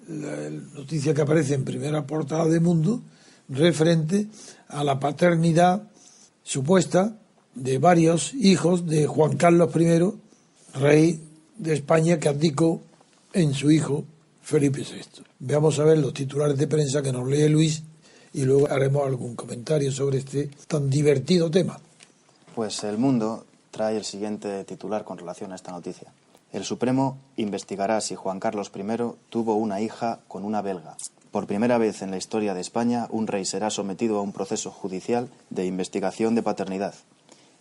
la noticia que aparece en primera portada de Mundo referente a la paternidad supuesta de varios hijos de Juan Carlos I, rey de España, que abdicó en su hijo Felipe VI. Veamos a ver los titulares de prensa que nos lee Luis y luego haremos algún comentario sobre este tan divertido tema. Pues El Mundo trae el siguiente titular con relación a esta noticia. El Supremo investigará si Juan Carlos I tuvo una hija con una belga. Por primera vez en la historia de España, un rey será sometido a un proceso judicial de investigación de paternidad.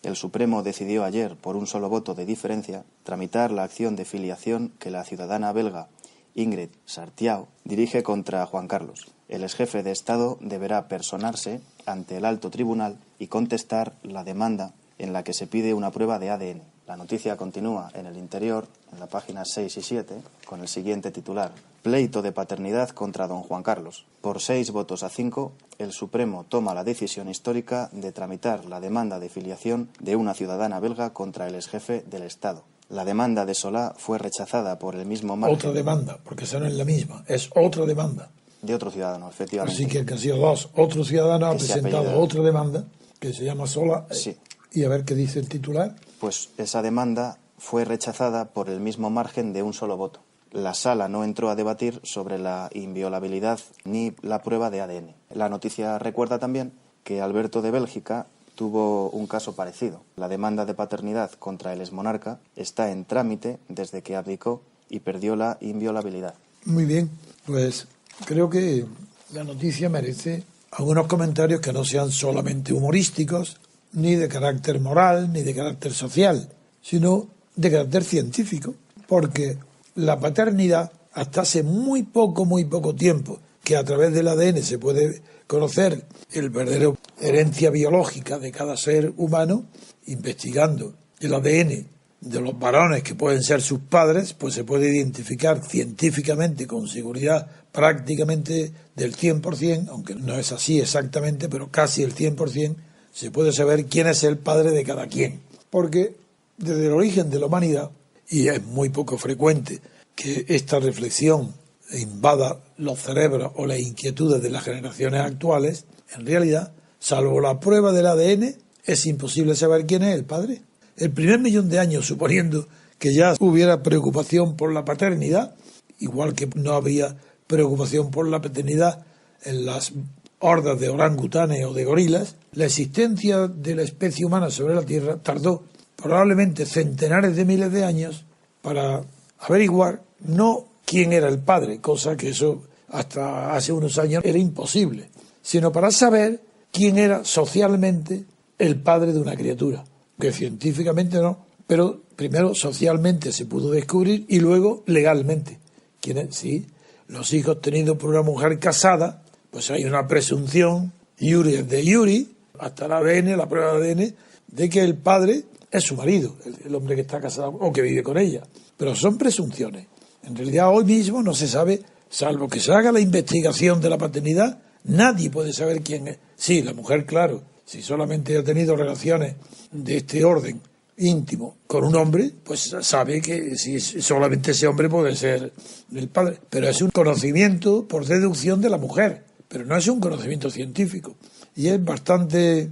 El Supremo decidió ayer, por un solo voto de diferencia, tramitar la acción de filiación que la ciudadana belga Ingrid Sartiao dirige contra Juan Carlos. El exjefe de Estado deberá personarse ante el alto tribunal y contestar la demanda en la que se pide una prueba de ADN. La noticia continúa en El Interior, en la página 6 y 7, con el siguiente titular. Pleito de paternidad contra don Juan Carlos. Por 6 votos a 5, el Supremo toma la decisión histórica de tramitar la demanda de filiación de una ciudadana belga contra el exjefe del Estado. La demanda de Solá fue rechazada por el mismo margen. Otra demanda, porque esa no es la misma, es otra demanda. De otro ciudadano, efectivamente. Así que han sido dos. Otro ciudadano ha presentado otra demanda, que se llama Solá. Sí. Y a ver qué dice el titular. Pues esa demanda fue rechazada por el mismo margen de un solo voto. La Sala no entró a debatir sobre la inviolabilidad ni la prueba de ADN. La noticia recuerda también que Alberto de Bélgica tuvo un caso parecido. La demanda de paternidad contra el exmonarca está en trámite desde que abdicó y perdió la inviolabilidad. Muy bien, pues creo que la noticia merece algunos comentarios que no sean solamente humorísticos, ni de carácter moral, ni de carácter social, sino de carácter científico, porque la paternidad, hasta hace muy poco tiempo, que a través del ADN se puede conocer el verdadero herencia biológica de cada ser humano, investigando el ADN de los varones que pueden ser sus padres, pues se puede identificar científicamente con seguridad prácticamente del 100%, aunque no es así exactamente, pero casi el 100%, se puede saber quién es el padre de cada quien. Porque desde el origen de la humanidad, y es muy poco frecuente que esta reflexión invada los cerebros o las inquietudes de las generaciones actuales, en realidad, salvo la prueba del ADN, es imposible saber quién es el padre. El primer millón de años, suponiendo que ya hubiera preocupación por la paternidad, igual que no había preocupación por la paternidad en las hordas de orangutanes o de gorilas, la existencia de la especie humana sobre la Tierra tardó probablemente centenares de miles de años para averiguar no quién era el padre, cosa que eso hasta hace unos años era imposible, sino para saber quién era socialmente el padre de una criatura, que científicamente no, pero primero socialmente se pudo descubrir y luego legalmente. ¿Quién es? Sí, los hijos tenidos por una mujer casada, pues hay una presunción, iure de iuri, hasta el ADN, la prueba de ADN, de que el padre es su marido, el hombre que está casado o que vive con ella. Pero son presunciones. En realidad hoy mismo no se sabe, salvo que se haga la investigación de la paternidad, nadie puede saber quién es. Sí, la mujer, claro, si solamente ha tenido relaciones de este orden íntimo con un hombre, pues sabe que si solamente ese hombre puede ser el padre. Pero es un conocimiento por deducción de la mujer, pero no es un conocimiento científico. Y es bastante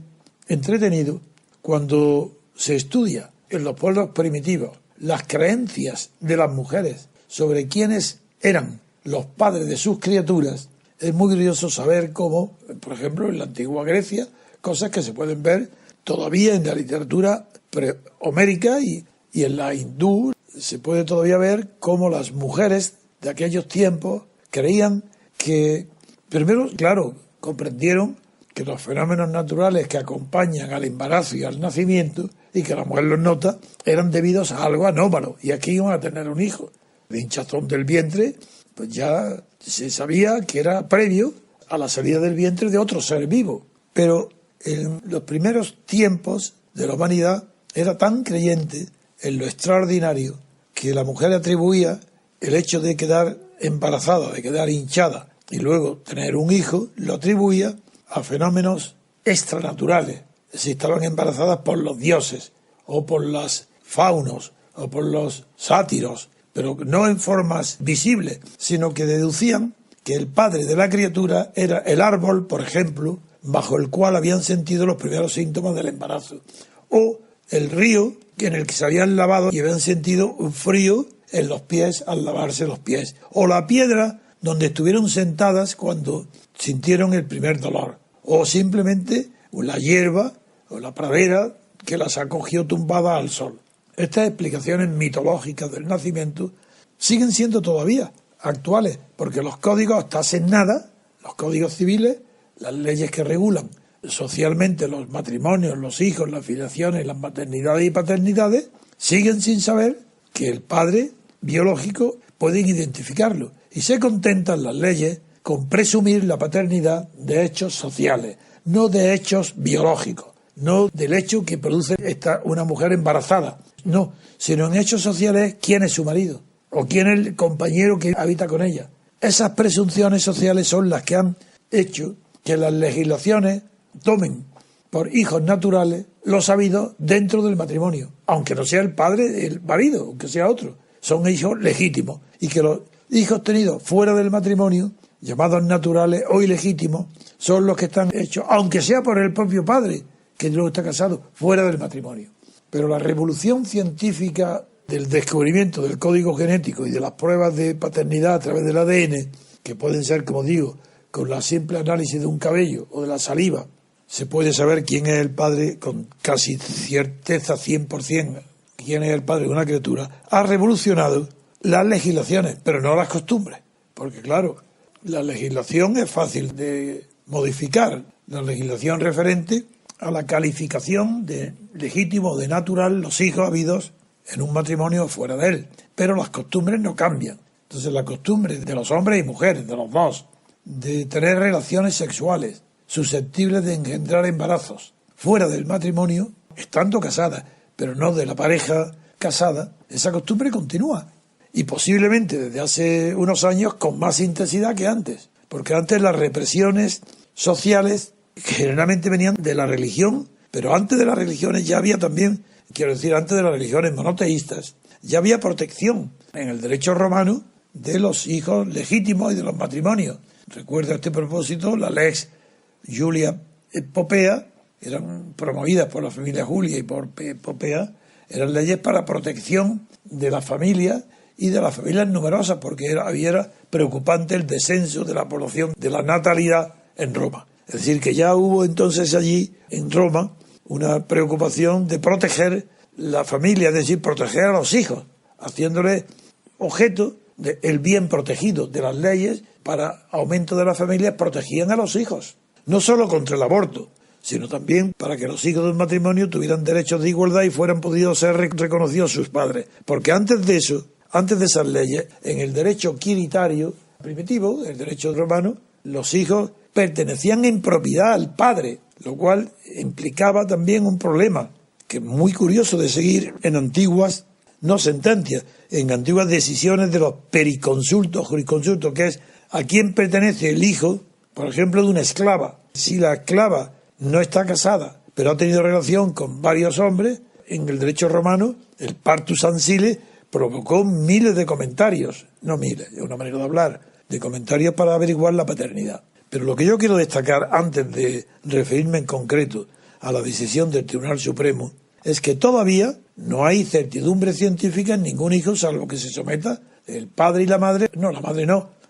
entretenido cuando se estudia en los pueblos primitivos las creencias de las mujeres sobre quiénes eran los padres de sus criaturas. Es muy curioso saber cómo, por ejemplo, en la antigua Grecia, cosas que se pueden ver todavía en la literatura prehomérica y en la hindú, se puede todavía ver cómo las mujeres de aquellos tiempos creían que, primero, claro, comprendieron que los fenómenos naturales que acompañan al embarazo y al nacimiento, y que la mujer los nota, eran debidos a algo anómalo, y aquí iban a tener un hijo. De hinchazón del vientre, pues ya se sabía que era previo a la salida del vientre de otro ser vivo. Pero en los primeros tiempos de la humanidad era tan creyente en lo extraordinario que la mujer atribuía el hecho de quedar embarazada, de quedar hinchada y luego tener un hijo, lo atribuía a fenómenos extranaturales. Si estaban embarazadas por los dioses o por los faunos o por los sátiros, pero no en formas visibles, sino que deducían que el padre de la criatura era el árbol, por ejemplo, bajo el cual habían sentido los primeros síntomas del embarazo, o el río en el que se habían lavado y habían sentido un frío en los pies al lavarse los pies, o la piedra donde estuvieron sentadas cuando sintieron el primer dolor, o simplemente la hierba o la pradera que las acogió tumbada al sol. Estas explicaciones mitológicas del nacimiento siguen siendo todavía actuales, porque los códigos hasta hace nada, los códigos civiles, las leyes que regulan socialmente los matrimonios, los hijos, las filiaciones, las maternidades y paternidades, siguen sin saber que el padre biológico pueden identificarlo, y se contentan las leyes con presumir la paternidad de hechos sociales, no de hechos biológicos, no del hecho que produce una mujer embarazada, no, sino en hechos sociales quién es su marido o quién es el compañero que habita con ella. Esas presunciones sociales son las que han hecho que las legislaciones tomen por hijos naturales los habidos dentro del matrimonio, aunque no sea el padre el marido, aunque sea otro, son hijos legítimos, y que los hijos tenidos fuera del matrimonio, llamados naturales o ilegítimos, son los que están hechos, aunque sea por el propio padre, que luego está casado, fuera del matrimonio. Pero la revolución científica del descubrimiento del código genético y de las pruebas de paternidad a través del ADN, que pueden ser, como digo, con la simple análisis de un cabello o de la saliva, se puede saber quién es el padre con casi certeza 100%, quién es el padre de una criatura, ha revolucionado las legislaciones, pero no las costumbres. Porque claro, la legislación es fácil de modificar, la legislación referente a la calificación de legítimo o de natural los hijos habidos en un matrimonio fuera de él, pero las costumbres no cambian. Entonces la costumbre de los hombres y mujeres, de los dos, de tener relaciones sexuales susceptibles de engendrar embarazos fuera del matrimonio, estando casadas, pero no de la pareja casada, esa costumbre continúa. Y posiblemente desde hace unos años con más intensidad que antes, porque antes las represiones sociales generalmente venían de la religión, pero antes de las religiones ya había también, quiero decir, antes de las religiones monoteístas, ya había protección en el derecho romano de los hijos legítimos y de los matrimonios. Recuerdo a este propósito la lex Julia Popea, eran promovidas por la familia Julia y por Popea, eran leyes para protección de la familia y de las familias numerosas, porque era preocupante el descenso de la población, de la natalidad en Roma. Es decir, que ya hubo entonces allí, en Roma, una preocupación de proteger la familia, es decir, proteger a los hijos, haciéndoles objeto del bien protegido de las leyes para aumento de la familia, protegían a los hijos, no solo contra el aborto, sino también para que los hijos del matrimonio tuvieran derechos de igualdad y fueran podidos ser reconocidos sus padres. Porque antes de eso, antes de esas leyes, en el derecho quiritario primitivo, el derecho romano, los hijos pertenecían en propiedad al padre, lo cual implicaba también un problema, que es muy curioso de seguir en antiguas, no sentencias, en antiguas decisiones de los periconsultos, jurisconsultos, que es a quién pertenece el hijo, por ejemplo, de una esclava. Si la esclava no está casada, pero ha tenido relación con varios hombres, en el derecho romano, el partus ancile provocó miles de comentarios, no miles, es una manera de hablar, de comentarios para averiguar la paternidad. Pero lo que yo quiero destacar, antes de referirme en concreto a la decisión del Tribunal Supremo, es que todavía no hay certidumbre científica en ningún hijo, salvo que se someta el padre y la madre,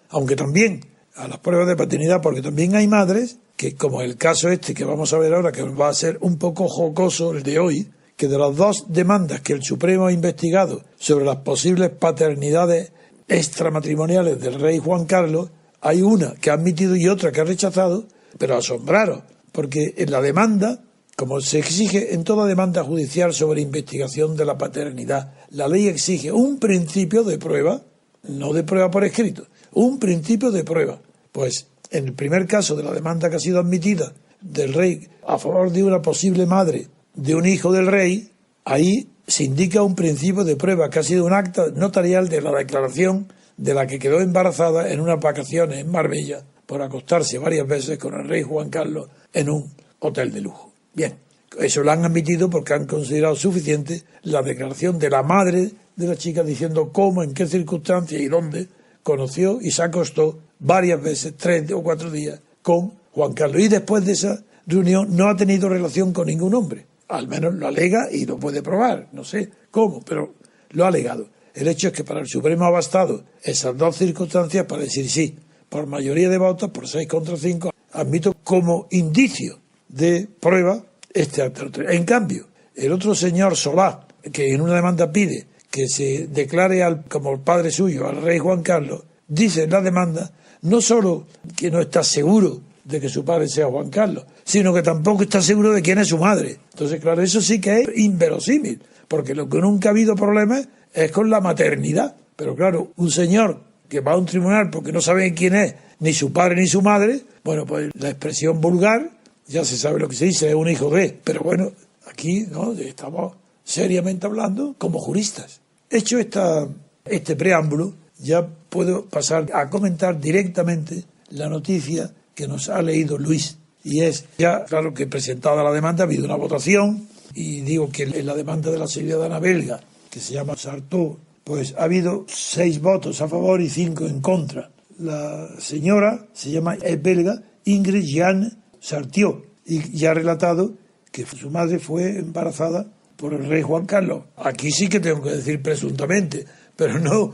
aunque también a las pruebas de paternidad, porque también hay madres que, como el caso este que vamos a ver ahora, que va a ser un poco jocoso el de hoy, que de las dos demandas que el Supremo ha investigado sobre las posibles paternidades extramatrimoniales del rey Juan Carlos, hay una que ha admitido y otra que ha rechazado, pero asombraros, porque en la demanda, como se exige en toda demanda judicial sobre investigación de la paternidad, la ley exige un principio de prueba, no de prueba por escrito, un principio de prueba. Pues en el primer caso de la demanda que ha sido admitida del rey a favor de una posible madre de un hijo del rey, ahí se indica un principio de prueba que ha sido un acta notarial de la declaración de la que quedó embarazada en unas vacaciones en Marbella por acostarse varias veces con el rey Juan Carlos en un hotel de lujo. Bien, Eso lo han admitido porque han considerado suficiente la declaración de la madre de la chica diciendo cómo, en qué circunstancias y dónde conoció y se acostó varias veces, 3 o 4 días, con Juan Carlos. Y después de esa reunión no ha tenido relación con ningún hombre. Al menos lo alega y lo puede probar. No sé cómo, pero lo ha alegado. El hecho es que para el Supremo ha bastado esas 2 circunstancias para decir sí, por mayoría de votos, por 6 contra 5, admito como indicio de prueba este acto. En cambio, el otro señor Solá, que en una demanda pide que se declare como padre suyo al rey Juan Carlos, dice en la demanda no solo que no está seguro de que su padre sea Juan Carlos, sino que tampoco está seguro de quién es su madre. Entonces, claro, eso sí que es inverosímil, porque lo que nunca ha habido problemas es con la maternidad. Pero claro, un señor que va a un tribunal porque no sabe quién es ni su padre ni su madre, bueno, pues la expresión vulgar, ya se sabe lo que se dice, es un hijo de. Pero bueno, aquí no estamos seriamente hablando como juristas. Hecho este preámbulo, ya puedo pasar a comentar directamente la noticia que nos ha leído Luis. Y es ya, claro, que presentada la demanda ha habido una votación, y digo que en la demanda de la ciudadana belga, que se llama Sartou, pues ha habido 6 votos a favor y 5 en contra. La señora es belga, Ingrid Jeanne Sartió, y ya ha relatado que su madre fue embarazada por el rey Juan Carlos. Aquí sí que tengo que decir presuntamente, pero no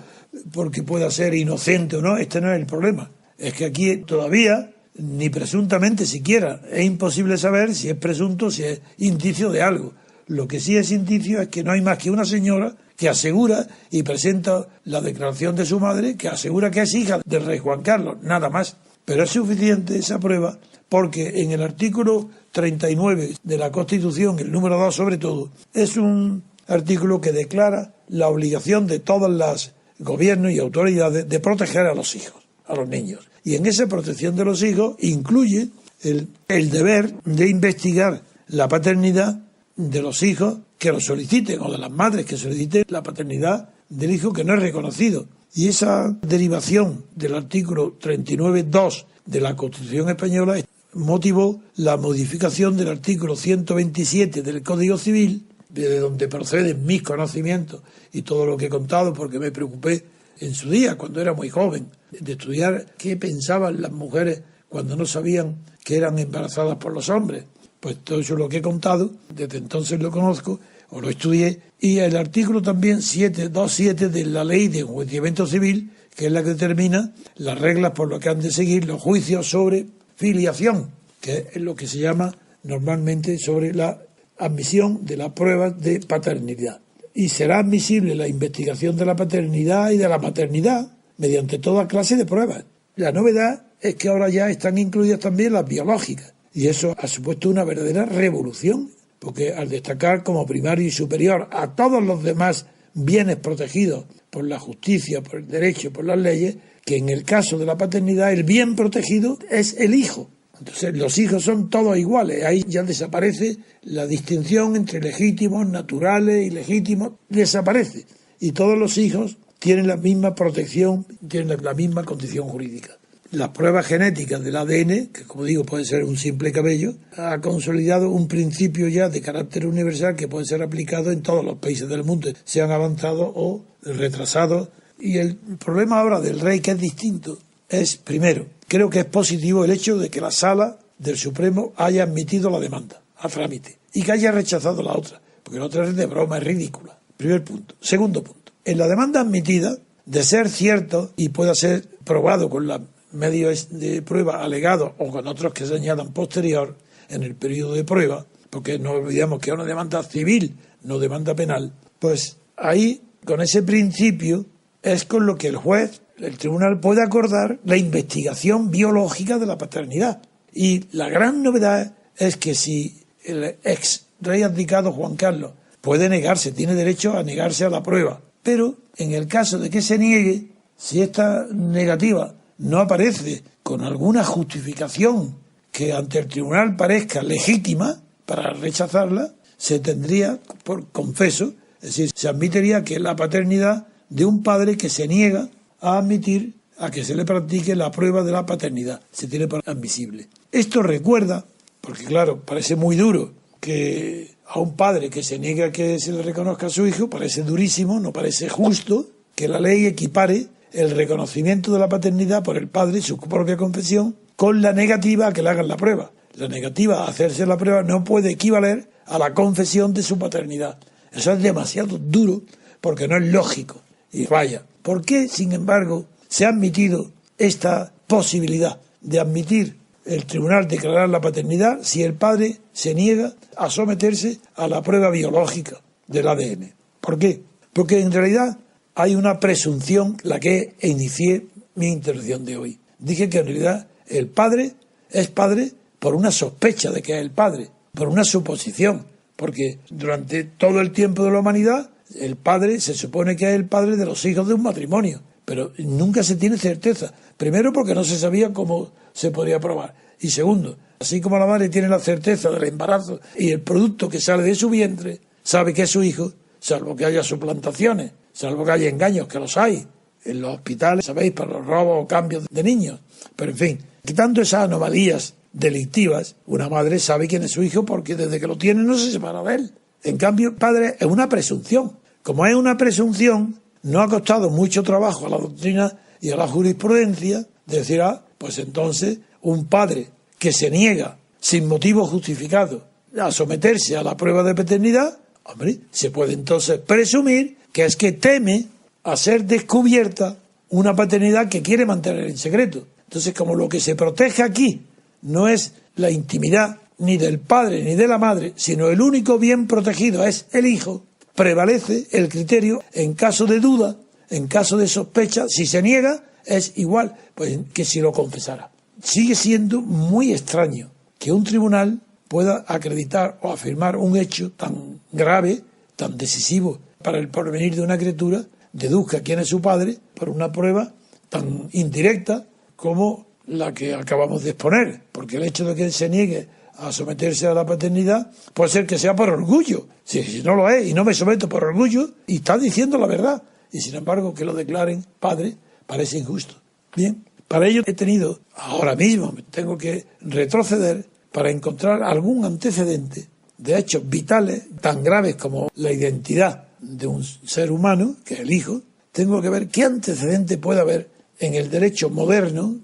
porque pueda ser inocente o no, este no es el problema. Es que aquí todavía, ni presuntamente siquiera, es imposible saber si es presunto, si es indicio de algo. Lo que sí es indicio es que no hay más que una señora que asegura y presenta la declaración de su madre, que asegura que es hija del rey Juan Carlos, nada más. Pero es suficiente esa prueba porque en el artículo 39 de la Constitución, el número 2 sobre todo, es un artículo que declara la obligación de todos los gobiernos y autoridades de proteger a los hijos, a los niños. Y en esa protección de los hijos incluye el deber de investigar la paternidad de los hijos que lo soliciten, o de las madres que soliciten la paternidad del hijo que no es reconocido. Y esa derivación del artículo 39.2 de la Constitución española motivó la modificación del artículo 127 del Código Civil, de donde proceden mis conocimientos y todo lo que he contado, porque me preocupé en su día, cuando era muy joven, de estudiar qué pensaban las mujeres cuando no sabían que eran embarazadas por los hombres. Pues todo eso es lo que he contado, desde entonces lo conozco, o lo estudié, y el artículo también 727 de la Ley de Enjuiciamiento Civil, que es la que determina las reglas por las que han de seguir los juicios sobre filiación, que es lo que se llama normalmente sobre la admisión de las pruebas de paternidad. Y será admisible la investigación de la paternidad y de la maternidad mediante toda clase de pruebas. La novedad es que ahora ya están incluidas también las biológicas, y eso ha supuesto una verdadera revolución, porque al destacar como primario y superior a todos los demás bienes protegidos por la justicia, por el derecho, por las leyes, que en el caso de la paternidad el bien protegido es el hijo. Entonces los hijos son todos iguales, ahí ya desaparece la distinción entre legítimos, naturales, ilegítimos, desaparece. Y todos los hijos tienen la misma protección, tienen la misma condición jurídica. Las pruebas genéticas del ADN, que como digo puede ser un simple cabello, ha consolidado un principio ya de carácter universal que puede ser aplicado en todos los países del mundo, sean avanzados o retrasados. Y el problema ahora del rey, que es distinto, es, primero, creo que es positivo el hecho de que la Sala del Supremo haya admitido la demanda a trámite y que haya rechazado la otra, porque la otra es de broma, es ridícula. Primer punto. Segundo punto. En la demanda admitida, de ser cierto y pueda ser probado con los medios de prueba alegados o con otros que se añadan posterior en el periodo de prueba, porque no olvidemos que es una demanda civil, no demanda penal, pues ahí, con ese principio, es con lo que el juez, el tribunal, puede acordar la investigación biológica de la paternidad. Y la gran novedad es que si el ex rey abdicado Juan Carlos puede negarse, tiene derecho a negarse a la prueba, pero en el caso de que se niegue, si esta negativa no aparece con alguna justificación que ante el tribunal parezca legítima para rechazarla, se tendría por confeso, es decir, se admitiría que es la paternidad de un padre que se niega a admitir a que se le practique la prueba de la paternidad, se tiene por admisible. Esto recuerda, porque claro, parece muy duro, que a un padre que se niega que se le reconozca a su hijo parece durísimo, no parece justo que la ley equipare el reconocimiento de la paternidad por el padre, su propia confesión, con la negativa a que le hagan la prueba. La negativa a hacerse la prueba no puede equivaler a la confesión de su paternidad. Eso es demasiado duro porque no es lógico. Y vaya, ¿por qué, sin embargo, se ha admitido esta posibilidad de admitir el tribunal declarar la paternidad si el padre se niega a someterse a la prueba biológica del ADN? ¿Por qué? Porque en realidad hay una presunción, la que inicié mi intervención de hoy. Dije que en realidad el padre es padre por una sospecha de que es el padre, por una suposición, porque durante todo el tiempo de la humanidad el padre se supone que es el padre de los hijos de un matrimonio, pero nunca se tiene certeza. Primero porque no se sabía cómo se podría probar, y segundo, así como la madre tiene la certeza del embarazo y el producto que sale de su vientre sabe que es su hijo, salvo que haya suplantaciones, salvo que haya engaños, que los hay en los hospitales, sabéis, para los robos o cambios de niños. Pero en fin, quitando esas anomalías delictivas, una madre sabe quién es su hijo porque desde que lo tiene no se separa de él. En cambio, el padre es una presunción. Como es una presunción, no ha costado mucho trabajo a la doctrina y a la jurisprudencia decir, pues entonces un padre que se niega sin motivo justificado a someterse a la prueba de paternidad, hombre, se puede entonces presumir que es que teme a ser descubierta una paternidad que quiere mantener en secreto. Entonces, como lo que se protege aquí no es la intimidad ni del padre ni de la madre, sino el único bien protegido es el hijo, prevalece el criterio en caso de duda, en caso de sospecha. Si se niega es igual pues que si lo confesara. Sigue siendo muy extraño que un tribunal pueda acreditar o afirmar un hecho tan grave, tan decisivo para el porvenir de una criatura, deduzca quién es su padre por una prueba tan indirecta como la que acabamos de exponer, porque el hecho de que se niegue a someterse a la paternidad puede ser que sea por orgullo. Si no lo es y no me someto por orgullo, y está diciendo la verdad, y sin embargo que lo declaren padre parece injusto. Bien, para ello he tenido, ahora mismo tengo que retroceder para encontrar algún antecedente de hechos vitales tan graves como la identidad de un ser humano, que es el hijo. Tengo que ver qué antecedente puede haber en el derecho moderno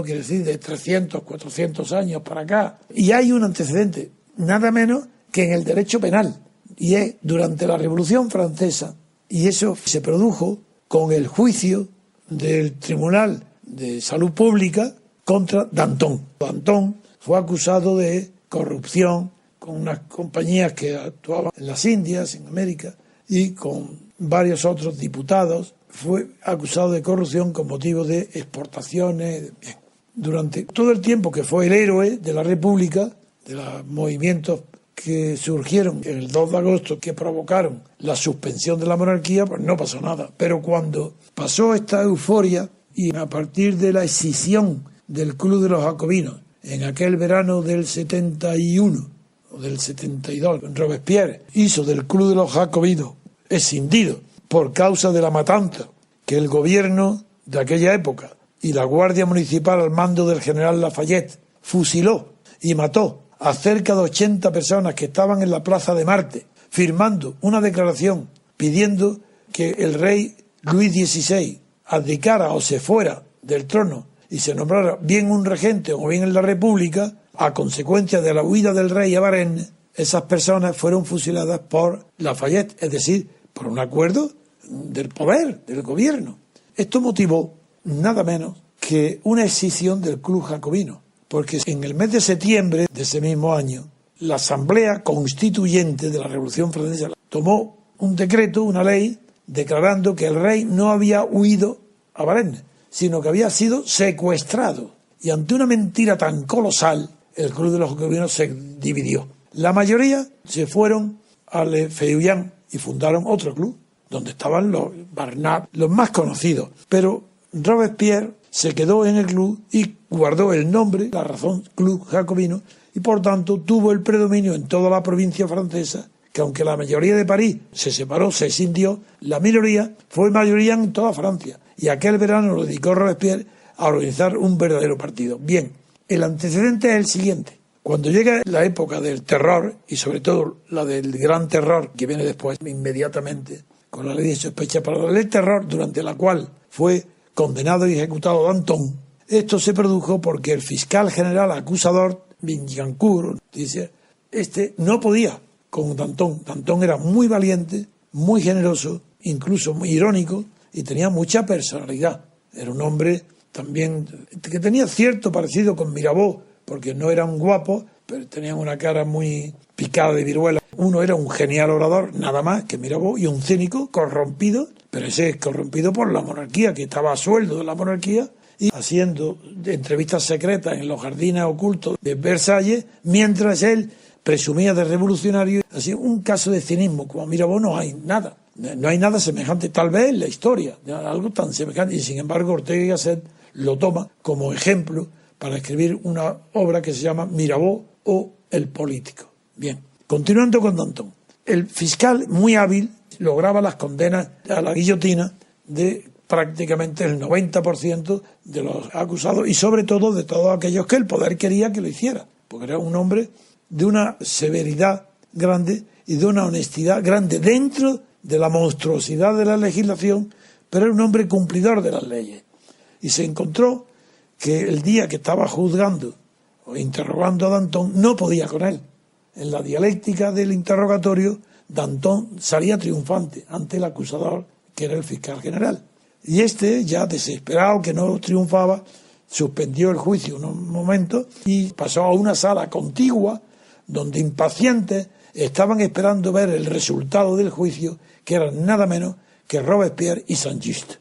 quiere decir de 300, 400 años para acá, y hay un antecedente, nada menos que en el derecho penal, y es durante la Revolución Francesa, y eso se produjo con el juicio del Tribunal de Salud Pública contra Danton. Danton fue acusado de corrupción con unas compañías que actuaban en las Indias, en América, y con varios otros diputados. Fue acusado de corrupción con motivo de exportaciones. Durante todo el tiempo que fue el héroe de la República, de los movimientos que surgieron el 2 de agosto, que provocaron la suspensión de la monarquía, pues no pasó nada. Pero cuando pasó esta euforia y a partir de la escisión del Club de los Jacobinos, en aquel verano del 71 o del 72, Robespierre hizo del Club de los Jacobinos escindido por causa de la matanza que el gobierno de aquella época y la Guardia Municipal al mando del general Lafayette fusiló y mató a cerca de 80 personas que estaban en la Plaza de Marte, firmando una declaración pidiendo que el rey Luis XVI abdicara o se fuera del trono y se nombrara bien un regente o bien en la República. A consecuencia de la huida del rey a Varennes, esas personas fueron fusiladas por Lafayette, es decir, por un acuerdo del poder, del gobierno. Esto motivó nada menos que una escisión del Club Jacobino, porque en el mes de septiembre de ese mismo año, la Asamblea Constituyente de la Revolución Francesa tomó un decreto, una ley, declarando que el rey no había huido a Varennes, sino que había sido secuestrado. Y ante una mentira tan colosal, el Club de los Jacobinos se dividió. La mayoría se fueron a Le Feuillants y fundaron otro club, donde estaban los Barnave, los más conocidos. Pero Robespierre se quedó en el club y guardó el nombre, la razón Club Jacobino, y por tanto tuvo el predominio en toda la provincia francesa, que aunque la mayoría de París se separó, se escindió, la minoría fue mayoría en toda Francia. Y aquel verano lo dedicó Robespierre a organizar un verdadero partido. Bien, el antecedente es el siguiente. Cuando llega la época del terror, y sobre todo la del gran terror, que viene después inmediatamente, con la ley de sospecha, para la ley de terror, durante la cual fue condenado y ejecutado Danton, esto se produjo porque el fiscal general acusador, Billancourt, dice, no podía con Danton. Danton era muy valiente, muy generoso, incluso muy irónico, y tenía mucha personalidad. Era un hombre también que tenía cierto parecido con Mirabeau, porque no eran guapos, pero tenían una cara muy picada de viruela. Uno era un genial orador, nada más que Mirabeau, y un cínico corrompido, pero ese es corrompido por la monarquía, que estaba a sueldo de la monarquía, y haciendo entrevistas secretas en los jardines ocultos de Versalles, mientras él presumía de revolucionario. Así, un caso de cinismo, como Mirabeau no hay nada. No hay nada semejante, tal vez en la historia, algo tan semejante, y sin embargo Ortega y Gasset lo toma como ejemplo para escribir una obra que se llama Mirabeau o El político. Bien, continuando con Danton. El fiscal, muy hábil, lograba las condenas a la guillotina de prácticamente el 90% de los acusados y sobre todo de todos aquellos que el poder quería que lo hiciera, porque era un hombre de una severidad grande y de una honestidad grande dentro de la monstruosidad de la legislación, pero era un hombre cumplidor de las leyes. Y se encontró que el día que estaba juzgando o interrogando a Danton no podía con él. En la dialéctica del interrogatorio, Danton salía triunfante ante el acusador, que era el fiscal general. Y ya desesperado, que no triunfaba, suspendió el juicio un momento y pasó a una sala contigua donde impacientes estaban esperando ver el resultado del juicio, que eran nada menos que Robespierre y Saint-Just,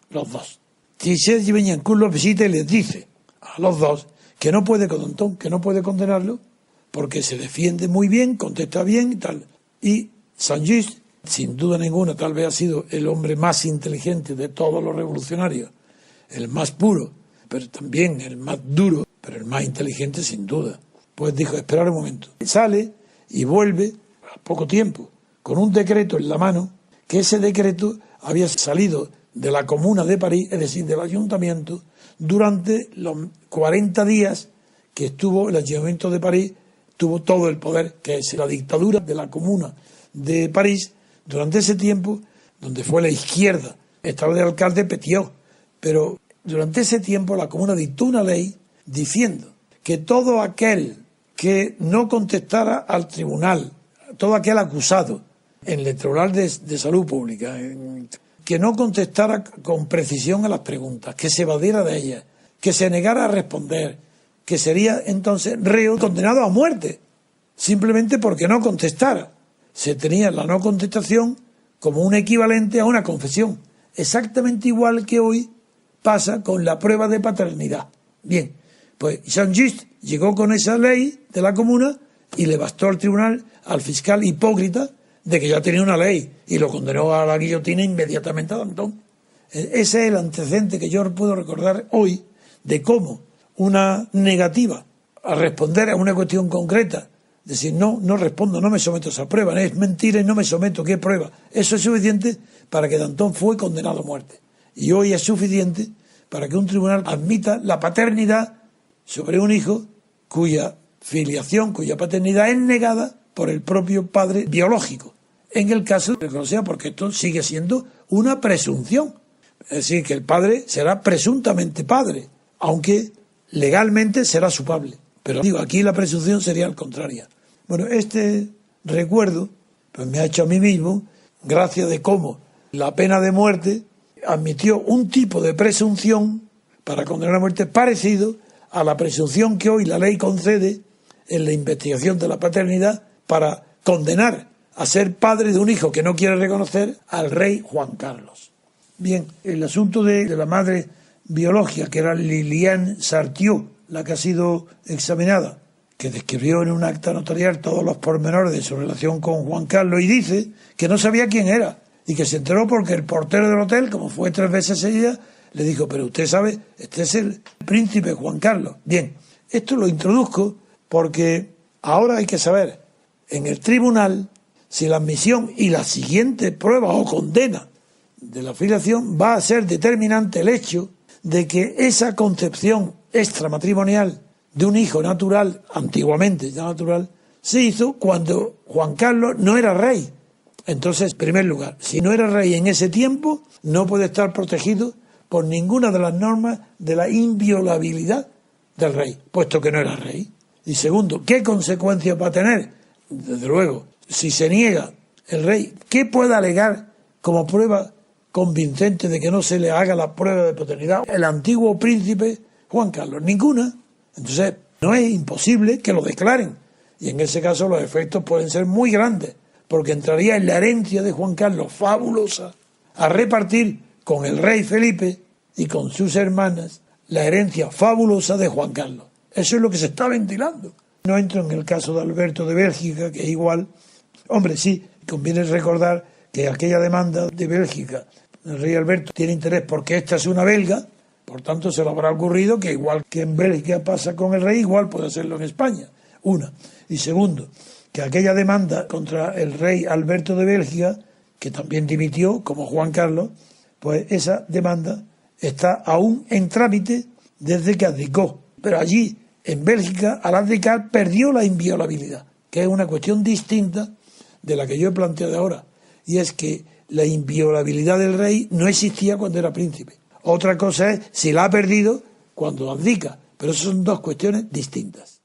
los dos. Y Serge Billancourt los visita y les dice a los dos que no puede con Danton, que no puede condenarlo, porque se defiende muy bien, contesta bien y tal. Y Saint-Just, sin duda ninguna, tal vez ha sido el hombre más inteligente de todos los revolucionarios, el más puro, pero también el más duro, pero el más inteligente sin duda. Pues dijo, esperad un momento. Sale y vuelve a poco tiempo, con un decreto en la mano, que ese decreto había salido de la Comuna de París, es decir, del ayuntamiento, durante los 40 días que estuvo el ayuntamiento de París, tuvo todo el poder, que es la dictadura de la Comuna de París. Durante ese tiempo, donde fue la izquierda, estaba de alcalde Petiot, pero durante ese tiempo la Comuna dictó una ley diciendo que todo aquel que no contestara al tribunal, todo aquel acusado en el Tribunal de Salud Pública, que no contestara con precisión a las preguntas, que se evadiera de ellas, que se negara a responder, que sería entonces reo condenado a muerte, simplemente porque no contestara. Se tenía la no contestación como un equivalente a una confesión, exactamente igual que hoy pasa con la prueba de paternidad. Bien, pues Saint-Just llegó con esa ley de la Comuna y le bastó al tribunal, al fiscal hipócrita, de que ya tenía una ley y lo condenó a la guillotina inmediatamente a Danton. Ese es el antecedente que yo puedo recordar hoy de cómo una negativa a responder a una cuestión concreta, decir no respondo, no me someto a esa prueba, es mentira y no me someto, ¿qué prueba? Eso es suficiente para que Danton fue condenado a muerte. Y hoy es suficiente para que un tribunal admita la paternidad sobre un hijo cuya filiación, cuya paternidad es negada por el propio padre biológico. En el caso de que lo sea, porque esto sigue siendo una presunción. Es decir, que el padre será presuntamente padre, aunque legalmente será su padre. Pero digo, aquí la presunción sería al contrario. Bueno, este recuerdo pues me ha hecho a mí mismo gracia de cómo la pena de muerte admitió un tipo de presunción para condenar a muerte parecido a la presunción que hoy la ley concede en la investigación de la paternidad para condenar a ser padre de un hijo que no quiere reconocer al rey Juan Carlos. Bien, el asunto de la madre biológica, que era Liliane Sartiot, la que ha sido examinada, que describió en un acta notarial todos los pormenores de su relación con Juan Carlos y dice que no sabía quién era y que se enteró porque el portero del hotel, como fue 3 veces seguidas, le dijo, pero usted sabe, este es el príncipe Juan Carlos. Bien, esto lo introduzco porque ahora hay que saber en el tribunal si la admisión y la siguiente prueba o condena de la filiación va a ser determinante el hecho de que esa concepción extramatrimonial de un hijo natural, antiguamente ya natural, se hizo cuando Juan Carlos no era rey. Entonces, en primer lugar, si no era rey en ese tiempo, no puede estar protegido por ninguna de las normas de la inviolabilidad del rey, puesto que no era rey. Y segundo, ¿qué consecuencias va a tener? Desde luego, si se niega el rey, ¿qué puede alegar como prueba convincente de que no se le haga la prueba de paternidad el antiguo príncipe Juan Carlos? Ninguna. Entonces, no es imposible que lo declaren. Y en ese caso los efectos pueden ser muy grandes, porque entraría en la herencia de Juan Carlos, fabulosa, a repartir con el rey Felipe y con sus hermanas la herencia fabulosa de Juan Carlos. Eso es lo que se está ventilando. No entro en el caso de Alberto de Bélgica, que es igual. Hombre, sí, conviene recordar que aquella demanda de Bélgica, el rey Alberto tiene interés porque esta es una belga, por tanto se le habrá ocurrido que igual que en Bélgica pasa con el rey, igual puede hacerlo en España. Una. Y segundo, que aquella demanda contra el rey Alberto de Bélgica, que también dimitió como Juan Carlos, pues esa demanda está aún en trámite desde que abdicó. Pero allí, en Bélgica, al abdicar, perdió la inviolabilidad, que es una cuestión distinta de la que yo he planteado ahora. Y es que la inviolabilidad del rey no existía cuando era príncipe. Otra cosa es si la ha perdido cuando abdica. Pero eso son dos cuestiones distintas.